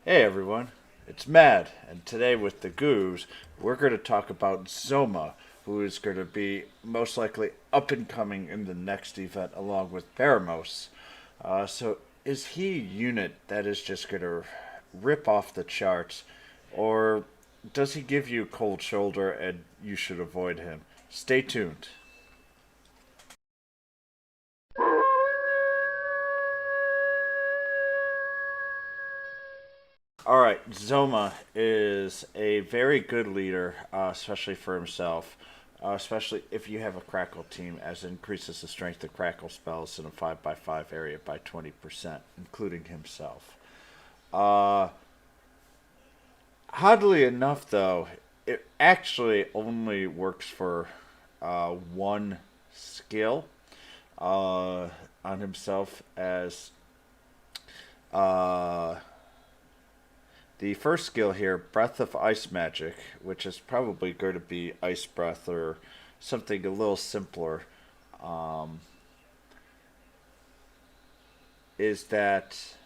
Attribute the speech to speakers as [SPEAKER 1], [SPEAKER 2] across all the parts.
[SPEAKER 1] Hey everyone, it's Mad, and today with the Goos, we're going to talk about Zoma, who is going to be most likely up and coming in the next event along with Baramos. So, is he a unit that is just going to rip off the charts, or does he give you a cold shoulder and you should avoid him? Stay tuned. All right, Zoma is a very good leader, especially for himself, especially if you have a crackle team, as it increases the strength of crackle spells in a 5x5 area by 20%, including himself. Uh, Oddly enough, though, it actually only works for one skill on himself, as uh, the first skill here, Breath of Ice Magic, which is probably going to be Ice Breath or something a little simpler, um, is that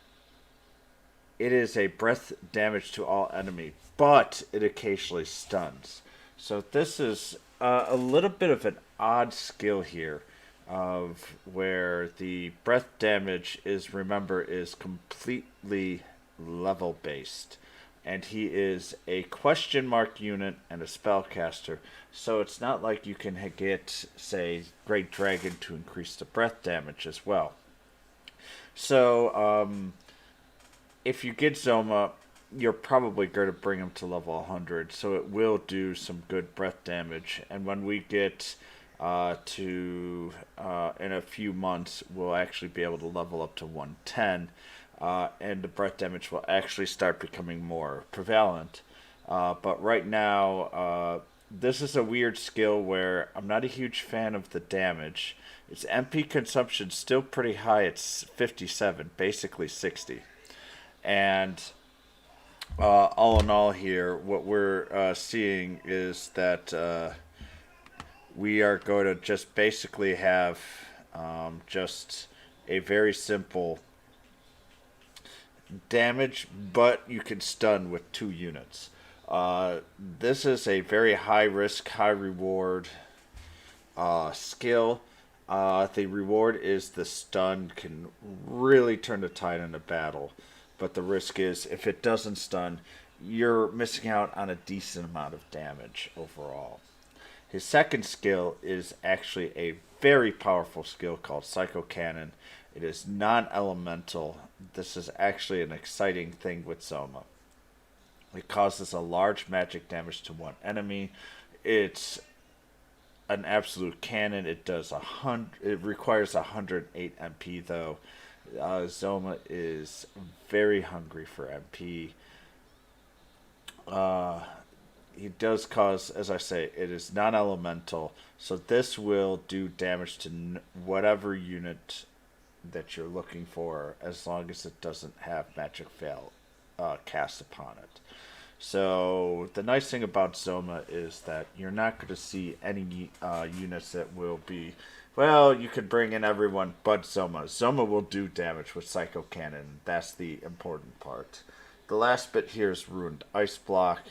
[SPEAKER 1] it is a breath damage to all enemy, but it occasionally stuns. So this is a little bit of an odd skill here, of where the breath damage is, remember, is completely level based, and he is a question mark unit and a spellcaster. So it's not like you can get, say, Great Dragon to increase the breath damage as well. So if you get Zoma, you're probably going to bring him to level 100, so it will do some good breath damage. And when we get to in a few months, we'll actually be able to level up to 110, and the breath damage will actually start becoming more prevalent. But right now, this is a weird skill where I'm not a huge fan of the damage. Its MP consumption still pretty high. It's 57, basically 60. And all in all, here, what we're seeing is that we are going to just basically have just a very simple damage, but you can stun with 2 units. This is a very high risk, high reward skill. The reward is the stun can really turn the tide in a battle, but the risk is if it doesn't stun, you're missing out on a decent amount of damage overall. His second skill is actually a very powerful skill called Psycho Cannon. It is non elemental. This is actually an exciting thing with Zoma. It causes a large magic damage to one enemy. It's an absolute cannon. It does 100. It requires 108 MP though. Zoma is very hungry for MP. Uh, he does cause, as I say, it is non-elemental, so this will do damage to whatever unit that you're looking for, as long as it doesn't have magic fail cast upon it. So the nice thing about Zoma is that you're not going to see any units that will be, well, you could bring in everyone but Zoma. Zoma will do damage with Psycho Cannon. That's the important part. The last bit here is Ruined Ice Block.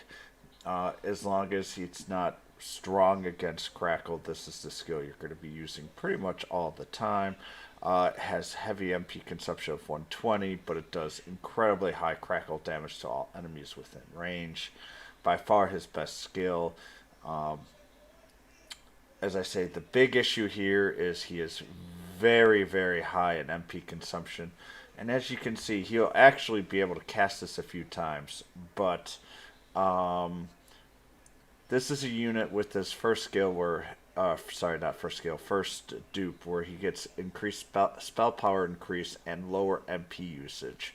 [SPEAKER 1] As long as it's not strong against Crackle, this is the skill you're going to be using pretty much all the time. It has heavy MP consumption of 120, but it does incredibly high crackle damage to all enemies within range. By far his best skill. Um, as I say, the big issue here is he is very, very high in MP consumption. And as you can see, he'll actually be able to cast this a few times. But um, this is a unit with his first skill where sorry, not first skill, first dupe, where he gets increased spell power increase and lower MP usage.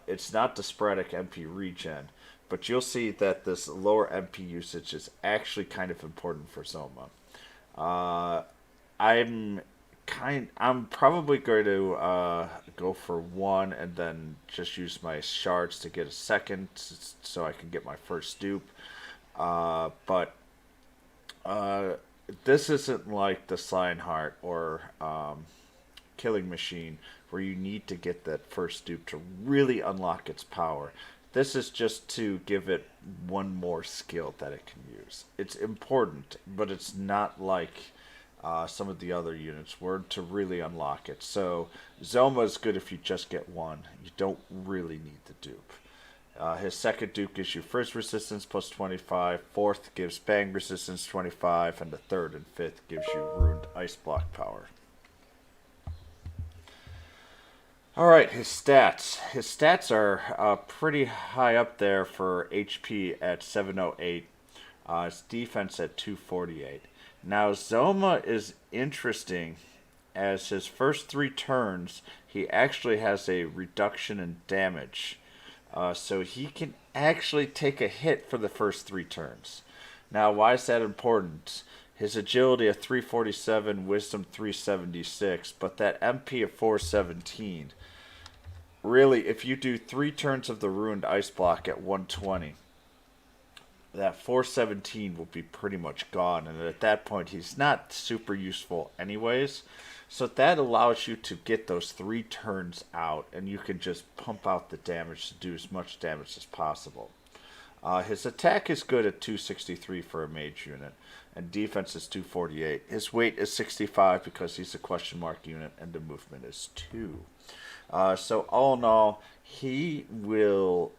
[SPEAKER 1] It's not the sporadic MP regen, but you'll see that this lower MP usage is actually kind of important for Zoma. Uh, I'm I'm probably going to go for one and then just use my shards to get a second, so I can get my first dupe. But uh, this isn't like the Lionheart or Killing Machine, where you need to get that first dupe to really unlock its power. This is just to give it one more skill that it can use. It's important, but it's not like some of the other units were to really unlock it. So Zoma is good if you just get one. You don't really need the dupe. His second dupe gives you first resistance plus 25, fourth gives bang resistance 25, and the third and fifth gives you ruined ice block power. Alright, his stats. His stats are pretty high up there for HP at 708. His defense at 248. Now, Zoma is interesting as his first 3 turns, he actually has a reduction in damage. So he can actually take a hit for the first 3 turns. Now, why is that important? His agility of 347, wisdom 376, but that MP of 417. Really, if you do 3 turns of the ruined ice block at 120, that 417 will be pretty much gone, and at that point he's not super useful anyways. So that allows you to get those 3 turns out, and you can just pump out the damage to do as much damage as possible. His attack is good at 263 for a mage unit, and defense is 248. His weight is 65 because he's a question mark unit, and the movement is 2. So all in all, he will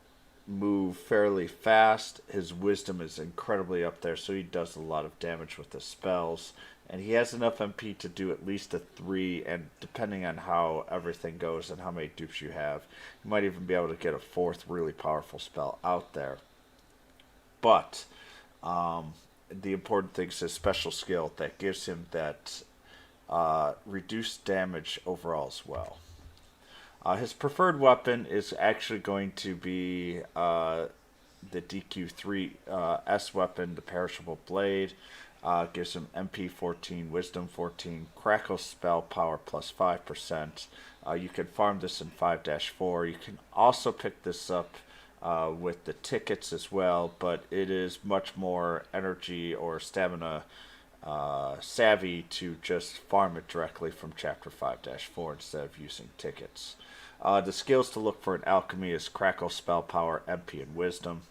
[SPEAKER 1] move fairly fast. His wisdom is incredibly up there, so he does a lot of damage with his spells. And he has enough MP to do at least a 3, and depending on how everything goes and how many dupes you have, you might even be able to get a 4th really powerful spell out there. But the important thing is his special skill that gives him that reduced damage overall as well. His preferred weapon is actually going to be the DQ3 S weapon, the Perishable Blade. Gives him MP 14, Wisdom 14, Crackle spell power plus 5%. You can farm this in 5-4. You can also pick this up with the tickets as well, but it is much more energy or stamina savvy to just farm it directly from Chapter 5-4 instead of using tickets. The skills to look for in Alchemy is Crackle spell power, MP, and Wisdom.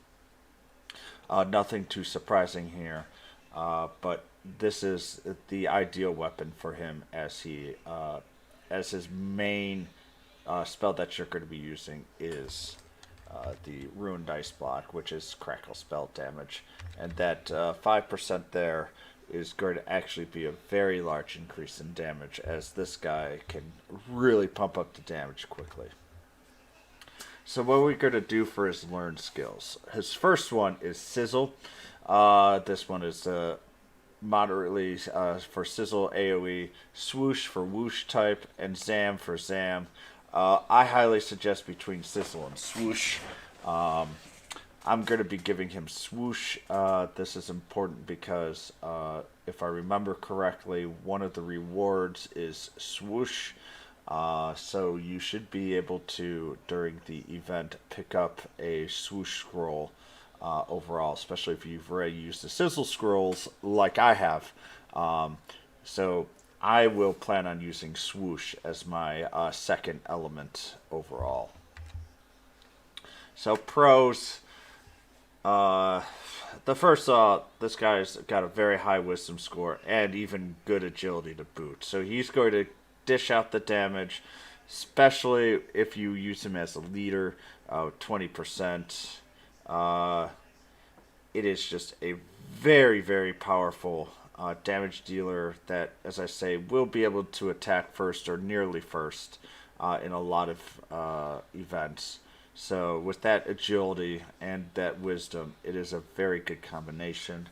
[SPEAKER 1] Nothing too surprising here. But this is the ideal weapon for him as his main spell that you're going to be using is the Ruined Ice Block, which is Crackle spell damage. And that 5% there is going to actually be a very large increase in damage, as this guy can really pump up the damage quickly. So what we're going to do for his learned skills. His first one is Sizzle. This one is moderately for Sizzle AoE, Swoosh for Whoosh type, and Zam for Zam. I highly suggest between Sizzle and Swoosh. I'm going to be giving him Swoosh. This is important because, if I remember correctly, one of the rewards is Swoosh. So you should be able to, during the event, pick up a Swoosh scroll overall, especially if you've already used the Sizzle scrolls like I have. So I will plan on using Swoosh as my second element overall. So pros. The first, this guy's got a very high wisdom score and even good agility to boot. So he's going to dish out the damage, especially if you use him as a leader, 20%. It is just a very, very powerful damage dealer that, as I say, will be able to attack first or nearly first in a lot of events. So with that agility and that wisdom, it is a very good combination.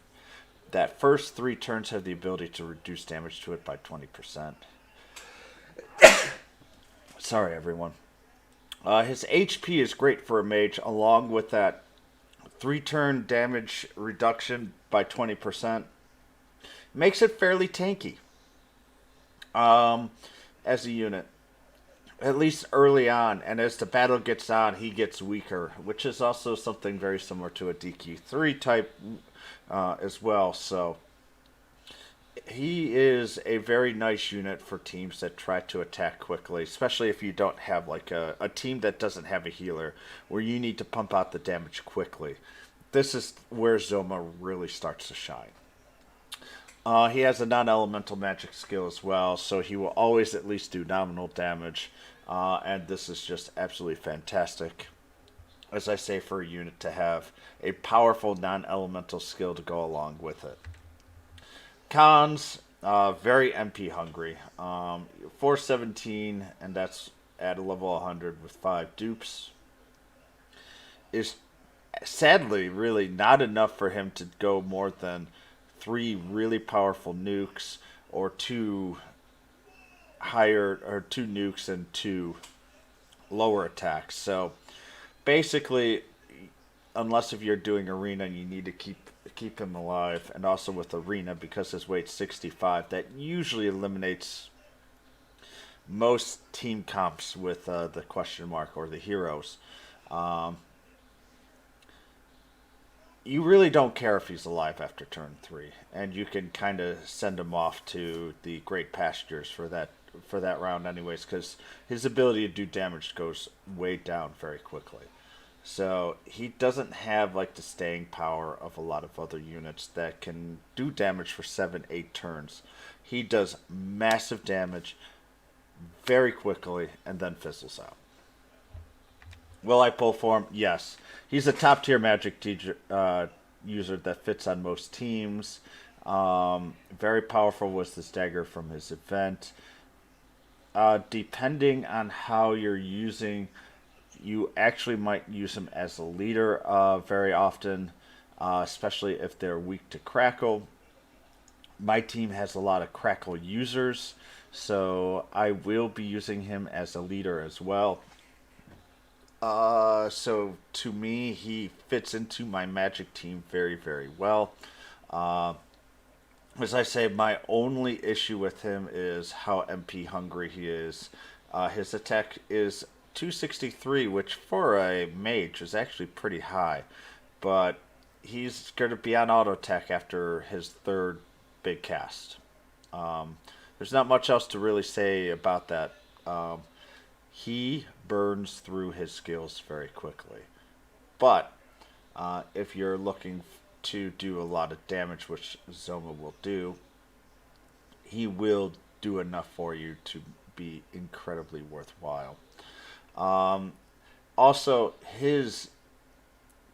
[SPEAKER 1] That first 3 turns have the ability to reduce damage to it by 20%. Sorry, everyone. His HP is great for a mage, along with that 3-turn damage reduction by 20%. Makes it fairly tanky as a unit. At least early on, and as the battle gets on, he gets weaker, which is also something very similar to a DQ3 type as well. So He is a very nice unit for teams that try to attack quickly, especially if you don't have like a team that doesn't have a healer, where you need to pump out the damage quickly. This is where Zoma really starts to shine. He has a non-elemental magic skill as well, so he will always at least do nominal damage, and this is just absolutely fantastic. As I say, for a unit to have a powerful non-elemental skill to go along with it. Cons, very MP hungry. 417, and that's at a level 100 with 5 dupes, is sadly really not enough for him to go more than 3 really powerful nukes or 2 higher, or 2 nukes and 2 lower attacks. So basically, unless if you're doing arena and you need to keep him alive, and also with arena because his weight's 65, that usually eliminates most team comps with the question mark or the heroes. Um, you really don't care if he's alive after turn 3, and you can kind of send him off to the great pastures for that round anyways, because his ability to do damage goes way down very quickly. So he doesn't have like the staying power of a lot of other units that can do damage for 7, 8 turns. He does massive damage very quickly and then fizzles out. Will I pull for him? Yes. He's a top tier Magic user that fits on most teams. Very powerful was this dagger from his event. Depending on how you're using, you actually might use him as a leader very often, especially if they're weak to crackle. My team has a lot of crackle users, so I will be using him as a leader as well. So to me, he fits into my Magic team very, very well. Uh, as I say, my only issue with him is how MP hungry he is. His attack is 263, which for a mage is actually pretty high, but he's going to be on auto attack after his third big cast. Um, there's not much else to really say about that. He burns through his skills very quickly. But if you're looking to do a lot of damage, which Zoma will do, he will do enough for you to be incredibly worthwhile. Um, Also, his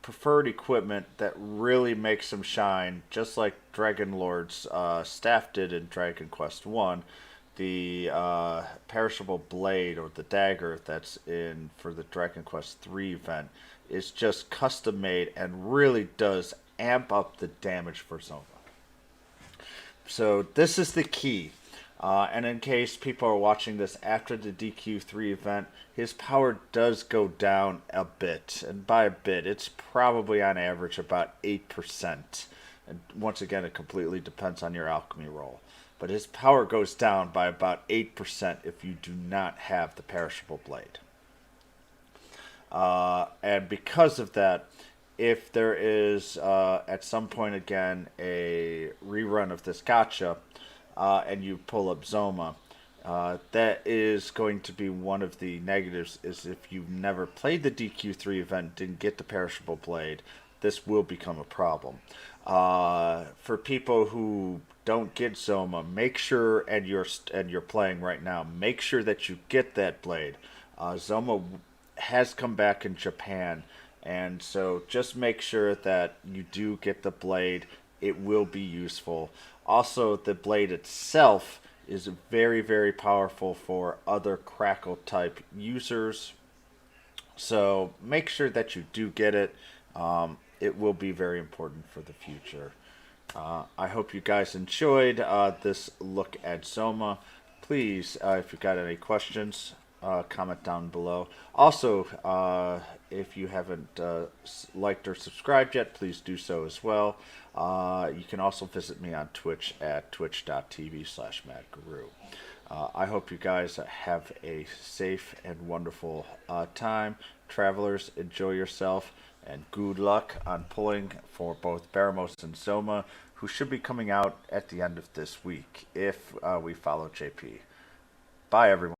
[SPEAKER 1] preferred equipment that really makes him shine, just like Dragon Lord's staff did in Dragon Quest One, the perishable blade or the dagger that's in for the Dragon Quest 3 event is just custom made and really does amp up the damage for Zoma. So this is the key. And in case people are watching this after the DQ3 event, his power does go down a bit. And by a bit, it's probably on average about 8%. And once again, it completely depends on your alchemy roll. But his power goes down by about 8% if you do not have the perishable blade. And because of that, if there is at some point again a rerun of this gotcha, and you pull up Zoma, that is going to be one of the negatives. Is if you've never played the DQ3 event, didn't get the perishable blade, this will become a problem. For people who don't get Zoma, make sure, and you're playing right now, make sure that you get that blade. Zoma has come back in Japan, and so just make sure that you do get the blade. It will be useful. Also, the blade itself is very, very powerful for other crackle type users. So make sure that you do get it. It will be very important for the future. I hope you guys enjoyed this look at Zoma. Please, if you've got any questions, comment down below. Also, if you haven't liked or subscribed yet, please do so as well. You can also visit me on Twitch at twitch.tv/Madgarou. I hope you guys have a safe and wonderful time. Travelers, enjoy yourself, and good luck on pulling for both Baramos and Zoma. who should be coming out at the end of this week if we follow JP. Bye, everyone.